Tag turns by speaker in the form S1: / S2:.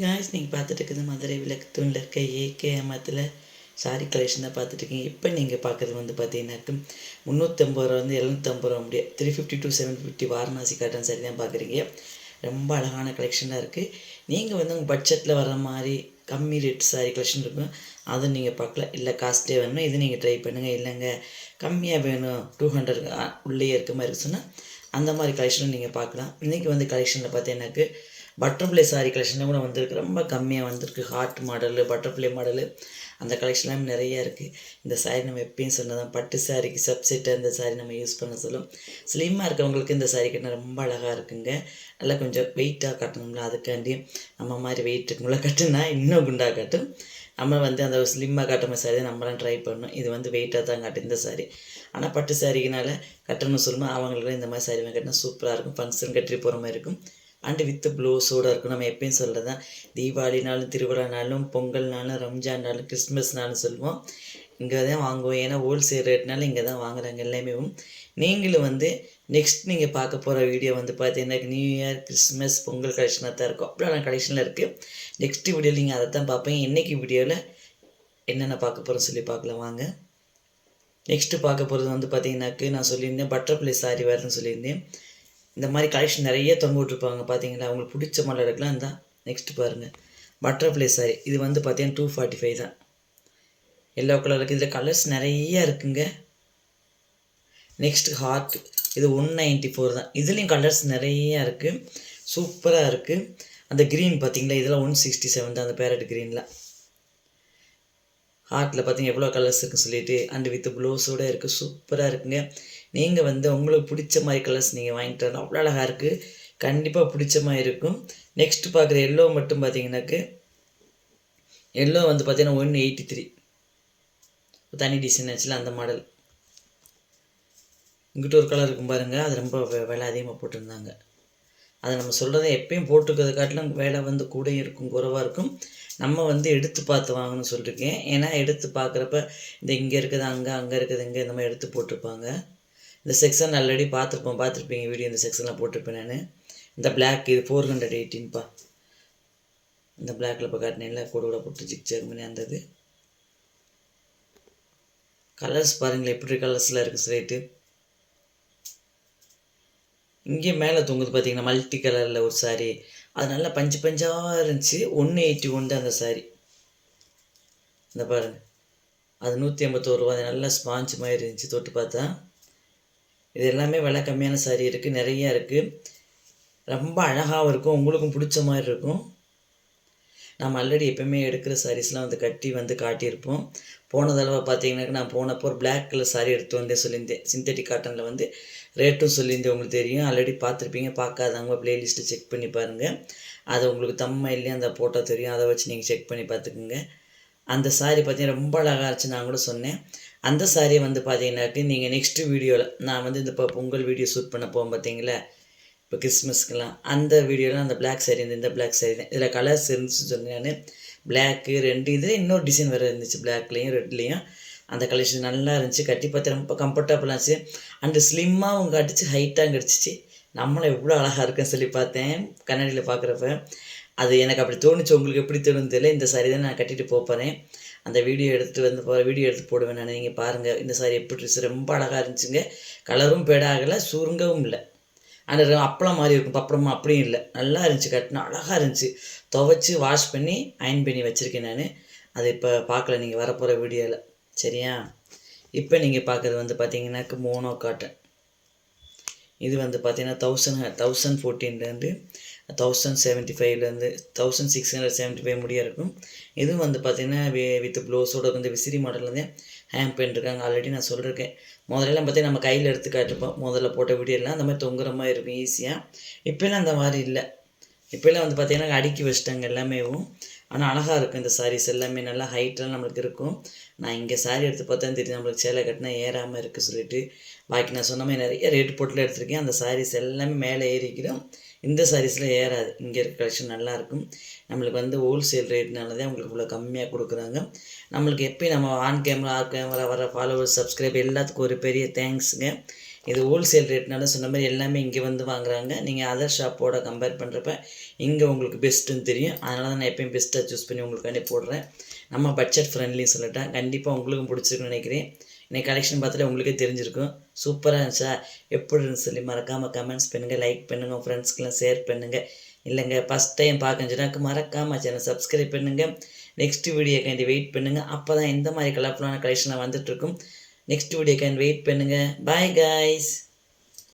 S1: Guys, நீங்கள் பார்த்துட்டு இருக்குது மதுரை விளக்கு தூணில் இருக்க ஏகே அமத்தில் சாரி கலெக்ஷன் தான் பார்த்துட்ருக்கீங்க. இப்போ நீங்கள் பார்க்குறது வந்து பார்த்தீங்கன்னாக்கு 350 ரூபா வந்து 750 ரூபா முடியாது 350 to 750 வாரணாசி காட்டன் சாரி தான் பார்க்குறீங்க. ரொம்ப அழகான கலெக்ஷனாக இருக்குது. நீங்கள் வந்து உங்கள் பட்ஜெட்டில் வர மாதிரி கம்மி ரேட் சாரி கலெக்ஷன் இருக்கும், அதை நீங்கள் பார்க்கலாம். இல்லை காஸ்ட்லியாக வேணும் இது நீங்கள் ட்ரை பண்ணுங்கள். இல்லைங்க கம்மியாக வேணும் 200 உள்ளே இருக்க மாதிரி இருக்கு சொன்னால் அந்த மாதிரி கலெக்ஷனும் நீங்கள் பார்க்கலாம். இன்றைக்கி வந்து கலெக்ஷனில் பார்த்தீங்கன்னாக்கு பட்டர்ஃப்ளை சாரி கலெக்ஷனில் கூட வந்திருக்கு, ரொம்ப கம்மியாக வந்திருக்கு. ஹார்ட் மாடலு, பட்டர்ஃப்ளை மாடலு, அந்த கலெக்ஷன்லாம் நிறையா இருக்குது. இந்த சாரீ நம்ம எப்பயும் சொன்னதான், பட்டு சாரிக்கு சப்செட்டை இந்த சாரீ நம்ம யூஸ் பண்ண சொல்லும். ஸ்லிம்மாக இருக்கவங்களுக்கு இந்த சாரீ கட்டினா ரொம்ப அழகாக இருக்குங்க. நல்லா கொஞ்சம் வெயிட்டாக கட்டணும்ல, அதுக்காண்டி நம்ம மாதிரி வெயிட் இருக்கும்ல கட்டுனா இன்னும் குண்டாக கட்டும். நம்ம வந்து அந்த ஸ்லிம்மாக காட்டுற சாரீ தான் நம்மளாம் ட்ரை பண்ணணும். இது வந்து வெயிட்டாக தான் காட்டும் இந்த சாரீ. ஆனால் பட்டு சாரிக்குனால கட்டணும்னு சொல்லும்போது அவங்களுக்கு இந்த மாதிரி சாரீ கட்டினா சூப்பராக இருக்கும். ஃபங்க்ஷன் கட்டி போகிற மாதிரி இருக்கும். அண்டு வித்து ப்ளவுஸோடு இருக்கும். நம்ம எப்பயும் சொல்கிறது தான், தீபாவளினாலும் திருவிழானாலும் பொங்கல்னாலும் ரம்ஜான்னாலும் கிறிஸ்மஸ்னாலும் சொல்லுவோம், இங்கே தான் வாங்குவோம். ஏன்னா ஹோல்சேல் ரேட்னால இங்கே தான் வாங்குறாங்க எல்லாமே. நீங்களும் வந்து நெக்ஸ்ட் நீங்கள் பார்க்க போகிற வீடியோ வந்து பார்த்தீங்கன்னா நியூ இயர், கிறிஸ்மஸ், பொங்கல் கலெக்ஷனாக தான் இருக்கும். அப்படிலாம் கலெக்ஷனில் இருக்குது. நெக்ஸ்ட் வீடியோவில் நீங்கள் அதை தான் பார்ப்பீங்க. இன்றைக்கி வீடியோவில் என்னென்ன பார்க்க போகிறோம் சொல்லி பார்க்கலாம் வாங்க. நெக்ஸ்ட்டு பார்க்க போகிறது வந்து பார்த்தீங்கன்னாக்கு நான் சொல்லியிருந்தேன் பட்டர்ஃப்ளை சாரி வேறுன்னு சொல்லியிருந்தேன். இந்த மாதிரி கலெக்ஷன் நிறைய தொங்க விட்ருப்பாங்க பார்த்தீங்களா, அவங்களுக்கு பிடிச்ச மாதிரி எடுக்கலாம். இருந்தால் நெக்ஸ்ட் பாருங்கள் பட்டர்ஃப்ளை சாரி. இது வந்து பார்த்தீங்கன்னா 245 தான். எல்லோ கலருக்கு இதில் கலர்ஸ் நிறைய இருக்குங்க. நெக்ஸ்ட் ஹார்ட், இது 194 தான். இதுலேயும் கலர்ஸ் நிறையா இருக்குது, சூப்பராக இருக்குது. அந்த க்ரீன் பார்த்தீங்களா, இதெல்லாம் 167 தான். அந்த பேரட் க்ரீனில் ஹார்ட்டில் பார்த்தீங்கன்னா எவ்வளோ கலர்ஸ் இருக்குன்னு சொல்லிட்டு அண்டு வித் ப்ளவுஸோடு இருக்குது, சூப்பராக இருக்குங்க. நீங்கள் வந்து உங்களுக்கு பிடிச்ச மாதிரி கலர்ஸ் நீங்கள் வாங்கிட்டு வரலாம். அவ்வளோ அழகாக இருக்குது, கண்டிப்பாக பிடிச்ச மாதிரி இருக்கும். நெக்ஸ்ட்டு பார்க்குற எல்லோ மட்டும் பார்த்தீங்கன்னாக்கு எல்லோ வந்து பார்த்தீங்கன்னா 183 தனி டிசைன் ஆச்சுல அந்த மாடல். இங்கிட்ட ஒரு கலர் இருக்கும் பாருங்கள், அது ரொம்ப விலை அதிகமாக போட்டிருந்தாங்க. அதை நம்ம சொல்கிறத எப்பயும் போட்டுக்கிறத காட்டிலும் வேலை வந்து கூட இருக்கும், குறைவாக இருக்கும். நம்ம வந்து எடுத்து பார்த்து வாங்கணும்னு சொல்லியிருக்கேன். ஏன்னா எடுத்து பார்க்குறப்ப இந்த இங்கே இருக்குது அங்கே இருக்குது இங்கே இந்த மாதிரி எடுத்து போட்டிருப்பாங்க. இந்த செக்ஷன் ஆல்ரெடி பார்த்துருப்பீங்க வீடியோ. இந்த செக்ஷனில் போட்டிருப்பேன் நான். இந்த பிளாக் இது 418பா. இந்த பிளாக்கில் இப்போ காட்டினேன்ல கூட போட்டு ஜிக் பண்ணி அந்த இது கலர்ஸ் பாருங்களேன் எப்படி கலர்ஸில் இருக்குது ஸ்ட்ரைட்டு. இங்கே மேலே தொங்குது பார்த்தீங்கன்னா மல்டி கலரில் ஒரு சாரீ, அது நல்லா பஞ்சாக இருந்துச்சு. 181 தான் அந்த சாரீ. இந்த பாருங்கள், அது 181 ரூபா. அது நல்லா ஸ்பாஞ்ச் மாதிரி இருந்துச்சு தொட்டு பார்த்தா. இது எல்லாமே விலை கம்மியான சாரீ இருக்குது, நிறையா இருக்குது. ரொம்ப அழகாகவும் இருக்கும், உங்களுக்கும் பிடிச்ச மாதிரி இருக்கும். நம்ம ஆல்ரெடி எப்போயுமே எடுக்கிற சாரீஸ்லாம் வந்து கட்டி வந்து காட்டியிருப்போம். போன தடவை பார்த்தீங்கன்னாக்க நான் போனப்போ ஒரு பிளாக் கலர் சாரீ எடுத்து வந்தே சொல்லியிருந்தேன். சிந்தட்டிக் காட்டனில் வந்து ரேட்டும் சொல்லியிருந்தேன், உங்களுக்கு தெரியும். ஆல்ரெடி பார்த்துருப்பீங்க. பார்க்காதவங்க ப்ளேலிஸ்ட்டை செக் பண்ணி பாருங்கள். அது உங்களுக்கு தம்மையிலேயே அந்த போட்டோ தெரியும், அதை வச்சு நீங்கள் செக் பண்ணி பார்த்துக்குங்க. அந்த சாரீ பார்த்தீங்கன்னா ரொம்ப அழகாக இருந்துச்சு, நான் கூட சொன்னேன். அந்த சாரியை வந்து பார்த்தீங்கன்னாக்கு நீங்கள் நெக்ஸ்ட்டு வீடியோவில் நான் வந்து இந்த இப்போ பொங்கல் வீடியோ ஷூட் பண்ண போவோம் பார்த்தீங்களா, இப்போ கிறிஸ்மஸ்க்கெலாம் அந்த வீடியோவில் அந்த பிளாக் சாரீ இந்த பிளாக் சாரீ தான். இதில் கலர்ஸ் இருந்துச்சு சொன்னேன் நான். பிளாக்கு 2 இதில் இன்னொரு டிசைன் வேறு இருந்துச்சு, பிளாக்லேயும் ரெட்லேயும். அந்த கலெக்ஷன் நல்லா இருந்துச்சு, கட்டி பார்த்து ரொம்ப கம்ஃபர்டபுளாக இருந்துச்சு. அண்டு ஸ்லிம்மாகவும் காட்டுச்சு, ஹைட்டாக கிடச்சிச்சு. நம்மளும் எவ்வளோ அழகாக இருக்குன்னு சொல்லி பார்த்தேன் கண்ணாடியில் பார்க்குறப்ப. அது எனக்கு அப்படி தோணுச்சு, உங்களுக்கு எப்படி தோணுன்னு தெரியல. இந்த சாரீ தான் நான் கட்டிட்டு போகிறேன். அந்த வீடியோ எடுத்து போடுவேன் நான். நீங்கள் பாருங்கள் இந்த சாரீ எப்படி இருந்துச்சு, ரொம்ப அழகாக இருந்துச்சுங்க. கலரும் பேடாகலை, சுருங்கவும் இல்லை. ஆனால் அப்பளம் மாதிரி இருக்கும், பப்பளமாக அப்படியும் இல்லை. நல்லா இருந்துச்சு, கட்டினா அழகாக இருந்துச்சு. துவைச்சி வாஷ் பண்ணி அயன் பண்ணி வச்சுருக்கேன் நான். அது இப்போ பார்க்கல நீங்கள் வரப்போகிற வீடியோவில், சரியா? இப்போ நீங்கள் பார்க்குறது வந்து பார்த்தீங்கன்னாக்கு மோனோ காட்டன். இது வந்து பார்த்தீங்கன்னா 1014 1075 1675 முடிய இருக்கும். இதுவும் வந்து பார்த்தீங்கன்னா வித் ப்ளவுஸோட வந்து விசிறி மாடலில் தான் ஹேங் பண்ணிருக்காங்க. ஆல்ரெடி நான் சொல்லியிருக்கேன். முதல்லலாம் பார்த்தீங்கன்னா நம்ம கையில் எடுத்து காட்டிருப்போம், முதல்ல போட்ட வீடியோலாம் அந்த மாதிரி தொங்குற மாதிரி இருக்கும் ஈஸியாக. இப்போலாம் அந்த மாதிரி இல்லை. இப்போலாம் வந்து பார்த்தீங்கன்னா அடுக்கி வச்சிட்டாங்க எல்லாமேவும். ஆனால் அழகாக இருக்கும் இந்த சாரீஸ் எல்லாமே, நல்லா ஹைட்டெலாம் நம்மளுக்கு இருக்கும். நான் இங்கே சாரீ எடுத்து பார்த்தா தெரியும் நம்மளுக்கு சேலை கட்டினா ஏறாமல் இருக்குது சொல்லிட்டு. பாக்கி நான் சொன்ன மாதிரி நிறைய ரேட் போட்டில் எடுத்திருக்கேன். அந்த சாரீஸ் எல்லாமே மேலே ஏறிக்கிறோம், இந்த சாரீஸில் ஏறாது. இங்கே இருக்க கலெக்ஷன் நல்லாயிருக்கும். நம்மளுக்கு வந்து ஹோல்சேல் ரேட்னால தான் உங்களுக்கு இவ்வளோ கம்மியாக கொடுக்குறாங்க. நம்மளுக்கு எப்போயும் நம்ம ஆன் கேமரா வர ஃபாலோவர்ஸ், சப்ஸ்கிரைப் எல்லாத்துக்கும் ஒரு பெரிய தேங்க்ஸுங்க. இது ஹோல்சேல் ரேட்னால சொன்ன மாதிரி எல்லாமே இங்கே வந்து வாங்குறாங்க. நீங்கள் அதர் ஷாப்போட கம்பேர் பண்ணுறப்ப இங்கே உங்களுக்கு பெஸ்ட்டுன்னு தெரியும். அதனால தான் நான் எப்பயும் பெஸ்ட்டாக சூஸ் பண்ணி உங்களுக்காண்டி போடுறேன். நம்ம பட்ஜெட் ஃப்ரெண்ட்லின்னு சொல்லிட்டேன். கண்டிப்பாக உங்களுக்கும் பிடிச்சிருக்குன்னு நினைக்கிறேன். இன்னைக்கு கலெக்ஷன் பார்த்தாலே உங்களுக்கே தெரிஞ்சிருக்கும். சூப்பராக இருந்துச்சா, எப்படி இருந்துச்சு சொல்லி மறக்காமல் கமெண்ட்ஸ் பண்ணுங்கள், லைக் பண்ணுங்கள், உங்கள் ஃப்ரெண்ட்ஸ்க்கெலாம் ஷேர் பண்ணுங்கள். இல்லைங்க ஃபஸ்ட் டைம் பார்க்கணுச்சுனாக்கு மறக்காமல் சேனல் சப்ஸ்கிரைப் பண்ணுங்கள். நெக்ஸ்ட் வீடியோக்காண்டி வெயிட் பண்ணுங்கள். அப்போ தான் இந்த மாதிரி கலர்ஃபுல்லான கலெக்ஷன்லாம் வந்துட்டுருக்கும். நெக்ஸ்ட் வீடியோக்காண்டி வெயிட் பண்ணுங்கள். Bye guys.